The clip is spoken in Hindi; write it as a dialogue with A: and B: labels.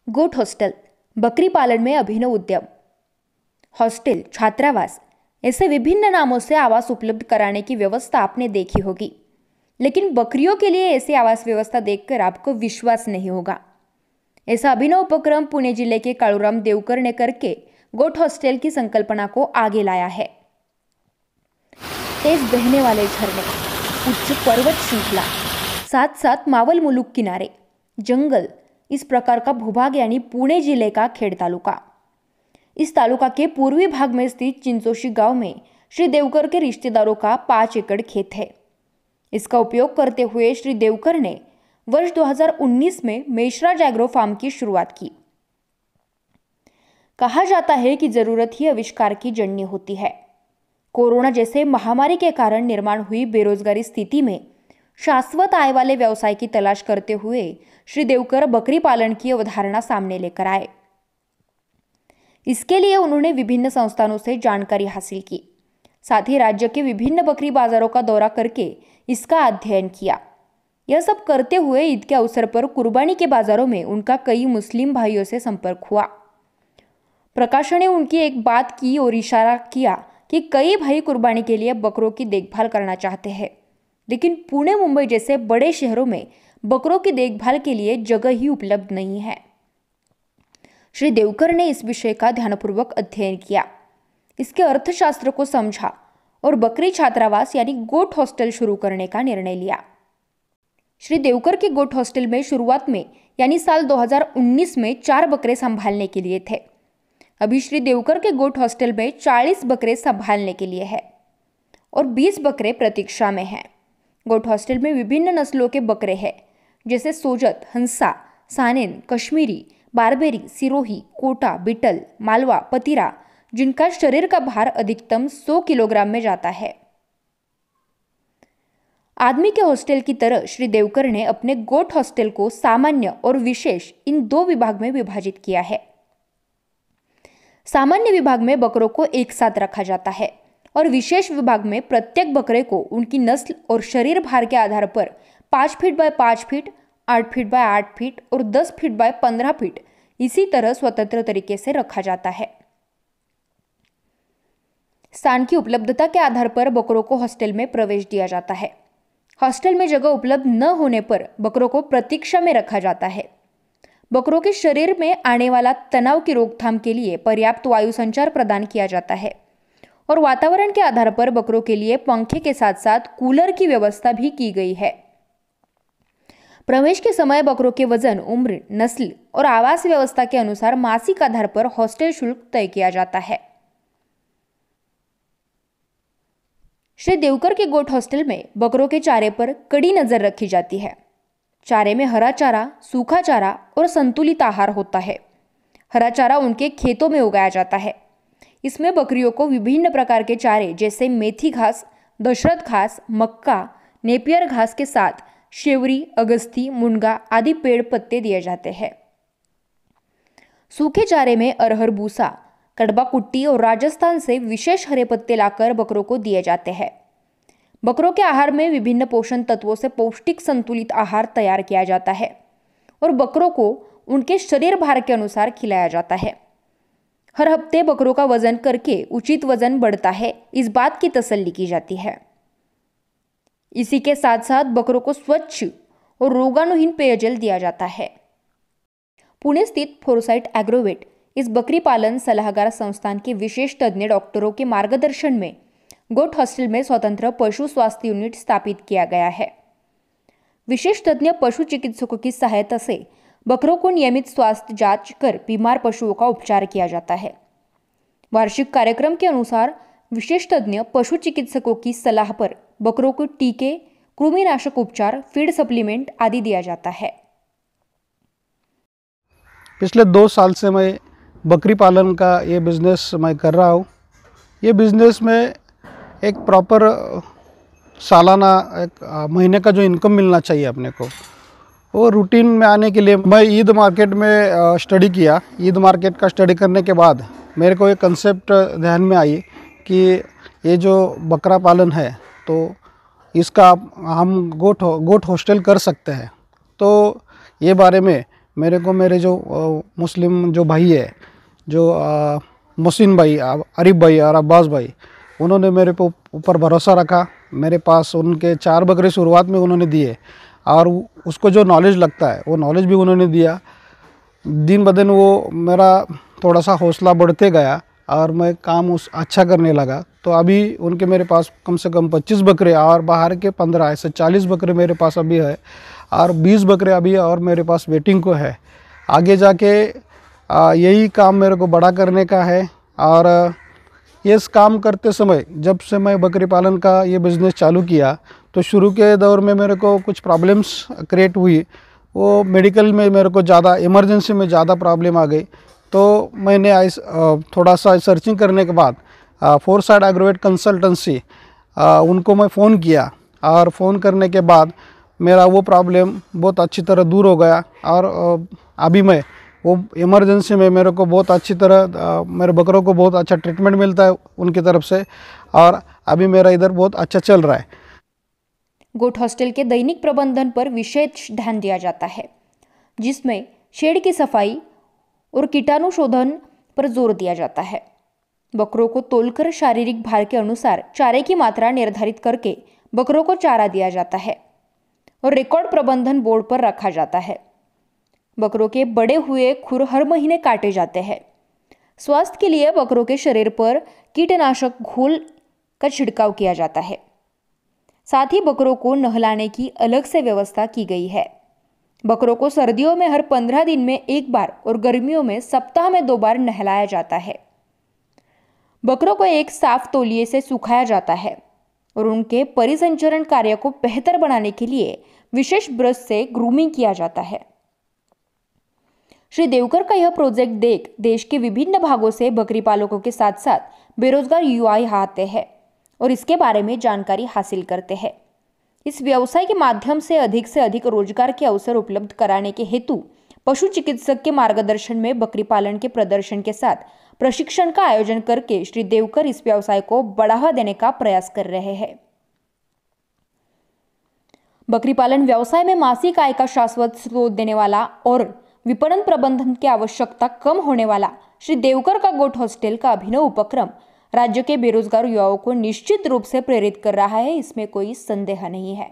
A: गोट हॉस्टल बकरी पालन में अभिनव उद्यम। हॉस्टल, छात्रावास ऐसे विभिन्न नामों से आवास उपलब्ध कराने की व्यवस्था आपने देखी होगी, लेकिन बकरियों के लिए ऐसी आवास व्यवस्था देखकर आपको विश्वास नहीं होगा। ऐसा अभिनव उपक्रम पुणे जिले के कालूराम देवकर ने करके गोट हॉस्टल की संकल्पना को आगे लाया है। तेज बहने वाले झरने, उच्च पर्वत श्रृंखला, साथ साथ मावल मुलुक किनारे, जंगल, इस प्रकार का भूभाग यानी पुणे जिले का खेड़ तालुका। इस तालुका के पूर्वी भाग में स्थित चिंचोशी गांव में श्री देवकर के रिश्तेदारों का 5 एकड़ खेत है। इसका उपयोग करते हुए श्री देवकर ने वर्ष 2019 में मेषराज एग्रो फार्म की शुरुआत की। कहा जाता है कि जरूरत ही आविष्कार की जननी होती है। कोरोना जैसे महामारी के कारण निर्माण हुई बेरोजगारी स्थिति में शाश्वत आय वाले व्यवसाय की तलाश करते हुए श्री देवकर बकरी पालन की अवधारणा सामने लेकर आए। इसके लिए उन्होंने विभिन्न संस्थानों से जानकारी हासिल की, साथ ही राज्य के विभिन्न बकरी बाजारों का दौरा करके इसका अध्ययन किया। यह सब करते हुए ईद के अवसर पर कुर्बानी के बाजारों में उनका कई मुस्लिम भाइयों से संपर्क हुआ। प्रकाशन ने उनकी एक बात की और इशारा किया कि कई भाई कुर्बानी के लिए बकरों की देखभाल करना चाहते हैं, लेकिन पुणे, मुंबई जैसे बड़े शहरों में बकरों की देखभाल के लिए जगह ही उपलब्ध नहीं है। श्री देवकर ने इस विषय का ध्यानपूर्वक अध्ययन किया, इसके अर्थशास्त्र को समझा और बकरी छात्रावास यानी गोट हॉस्टल शुरू करने का निर्णय लिया। श्री देवकर के गोट हॉस्टल में शुरुआत में यानी साल 2019 में 4 बकरे संभालने के लिए थे। अभी श्री देवकर के गोट हॉस्टल में 40 बकरे संभालने के लिए है और 20 बकरे प्रतीक्षा में हैं। गोट हॉस्टल में विभिन्न नस्लों के बकरे हैं, जैसे सोजत, हंसा, सानेन, कश्मीरी, बारबेरी, सिरोही, कोटा, बिटल, मालवा, पतीरा, जिनका शरीर का भार अधिकतम 100 किलोग्राम में जाता है। आदमी के हॉस्टल की तरह श्री देवकर ने अपने गोट हॉस्टल को सामान्य और विशेष इन 2 विभाग में विभाजित किया है। सामान्य विभाग में बकरों को एक साथ रखा जाता है और विशेष विभाग में प्रत्येक बकरे को उनकी नस्ल और शरीर भार के आधार पर 5 feet by 5 feet, 8 feet by 8 feet और 10 फीट बाय 15 फीट इसी तरह स्वतंत्र तरीके से रखा जाता है। स्थान की उपलब्धता के आधार पर बकरों को हॉस्टल में प्रवेश दिया जाता है। हॉस्टल में जगह उपलब्ध न होने पर बकरों को प्रतीक्षा में रखा जाता है। बकरों के शरीर में आने वाला तनाव की रोकथाम के लिए पर्याप्त वायु संचार प्रदान किया जाता है और वातावरण के आधार पर बकरों के लिए पंखे के साथ साथ कूलर की व्यवस्था भी की गई है। प्रवेश के समय बकरों के वजन, उम्र, नस्ल और आवास व्यवस्था के अनुसार मासिक आधार पर हॉस्टल शुल्क तय किया जाता है। श्री देवकर के गोट हॉस्टल में बकरों के चारे पर कड़ी नजर रखी जाती है। चारे में हरा चारा, सूखा चारा और संतुलित आहार होता है। हरा चारा उनके खेतों में उगाया जाता है। इसमें बकरियों को विभिन्न प्रकार के चारे जैसे मेथी घास, दशरथ घास, मक्का, नेपियर घास के साथ शेवरी, अगस्ती, मुनगा आदि पेड़ पत्ते दिए जाते हैं। सूखे चारे में अरहर भूसा, कड़बा कुट्टी और राजस्थान से विशेष हरे पत्ते लाकर बकरों को दिए जाते हैं। बकरों के आहार में विभिन्न पोषण तत्वों से पौष्टिक संतुलित आहार तैयार किया जाता है और बकरों को उनके शरीर भार के अनुसार खिलाया जाता है। हर हफ्ते बकरों का वजन करके उचित वजन बढ़ता है, इस बात की तसल्ली की जाती है। इसी के साथ साथ बकरों को स्वच्छ और रोगाणुहीन पेयजल दिया जाता है। पुणे स्थित फोरसाइट एग्रोवेट इस बकरी पालन सलाहकार संस्थान के विशेष तज्ञ डॉक्टरों के मार्गदर्शन में गोट हॉस्टल में स्वतंत्र पशु स्वास्थ्य यूनिट स्थापित किया गया है। विशेष तज्ञ पशु चिकित्सकों की सहायता से बकरों को नियमित स्वास्थ्य जांच कर बीमार पशुओं का उपचार किया जाता है। वार्षिक कार्यक्रम के अनुसार विशेष तज्ञ पशु चिकित्सकों की सलाह पर बकरों को टीके, कृमिनाशक उपचार, फीड सप्लीमेंट आदि दिया जाता है।
B: पिछले 2 साल से मैं बकरी पालन का ये बिज़नेस मैं कर रहा हूँ। ये बिज़नेस में एक प्रॉपर सालाना एक महीने का जो इनकम मिलना चाहिए अपने को, वो रूटीन में आने के लिए मैं ईद मार्केट में स्टडी किया। ईद मार्केट का स्टडी करने के बाद मेरे को एक कंसेप्ट ध्यान में आई कि ये जो बकरा पालन है तो इसका हम गोट हॉस्टल कर सकते हैं। तो ये बारे में मेरे को मेरे जो मुस्लिम जो भाई है, जो मोहसिन भाई, आरिफ भाई और अब्बास भाई, उन्होंने मेरे पे ऊपर भरोसा रखा। मेरे पास उनके 4 बकरे शुरुआत में उन्होंने दिए और उसको जो नॉलेज लगता है वो नॉलेज भी उन्होंने दिया। दिन ब दिन वो मेरा थोड़ा सा हौसला बढ़ते गया और मैं काम उस अच्छा करने लगा। तो अभी उनके मेरे पास कम से कम 25 बकरे और बाहर के 15, ऐसे 40 बकरे मेरे पास अभी है और 20 बकरे अभी और मेरे पास वेटिंग को है। आगे जाके यही काम मेरे को बड़ा करने का है। और ये इस काम करते समय जब से मैं बकरी पालन का ये बिज़नेस चालू किया तो शुरू के दौर में मेरे को कुछ प्रॉब्लम्स क्रिएट हुई। वो मेडिकल में मेरे को ज़्यादा इमरजेंसी में ज़्यादा प्रॉब्लम आ गई। तो मैंने थोड़ा सा सर्चिंग करने के बाद फोरसाइड एग्रोवेट कंसल्टेंसी उनको मैं फ़ोन किया और फ़ोन करने के बाद मेरा वो प्रॉब्लम बहुत अच्छी तरह दूर हो गया। और अभी मैं वो इमरजेंसी में मेरे को बहुत अच्छी तरह मेरे बकरों को बहुत अच्छा ट्रीटमेंट मिलता है उनकी तरफ से और अभी मेरा इधर बहुत अच्छा चल रहा है।
A: गोट हॉस्टल के दैनिक प्रबंधन पर विशेष ध्यान दिया जाता है, जिसमें शेड की सफाई और कीटाणु शोधन पर जोर दिया जाता है। बकरों को तोलकर शारीरिक भार के अनुसार चारे की मात्रा निर्धारित करके बकरों को चारा दिया जाता है और रिकॉर्ड प्रबंधन बोर्ड पर रखा जाता है। बकरों के बड़े हुए खुर हर महीने काटे जाते हैं। स्वास्थ्य के लिए बकरों के शरीर पर कीटनाशक घोल का छिड़काव किया जाता है। साथ ही बकरों को नहलाने की अलग से व्यवस्था की गई है। बकरों को सर्दियों में हर 15 दिन में एक बार और गर्मियों में सप्ताह में 2 बार नहलाया जाता है। बकरों को एक साफ तौलिए से सुखाया जाता है और उनके परिसंचरण कार्य को बेहतर बनाने के लिए विशेष ब्रश से ग्रूमिंग किया जाता है। श्री देवकर का यह प्रोजेक्ट देख देश के विभिन्न भागों से बकरी पालकों के साथ साथ बेरोजगार युवा यहाँ आते हैं और इसके बारे में जानकारी हासिल करते हैं। इस व्यवसाय के माध्यम से अधिक रोजगार के अवसर उपलब्ध कराने के हेतु पशु चिकित्सक के मार्गदर्शन में बकरी पालन के प्रदर्शन के साथ प्रशिक्षण का आयोजन करके श्री देवकर इस व्यवसाय को बढ़ावा देने का प्रयास कर रहे हैं। बकरी पालन व्यवसाय में मासिक आय का शाश्वत स्रोत देने वाला और विपणन प्रबंधन की आवश्यकता कम होने वाला श्री देवकर का गोट हॉस्टल का अभिनव उपक्रम राज्य के बेरोजगार युवाओं को निश्चित रूप से प्रेरित कर रहा है, इसमें कोई संदेह नहीं है।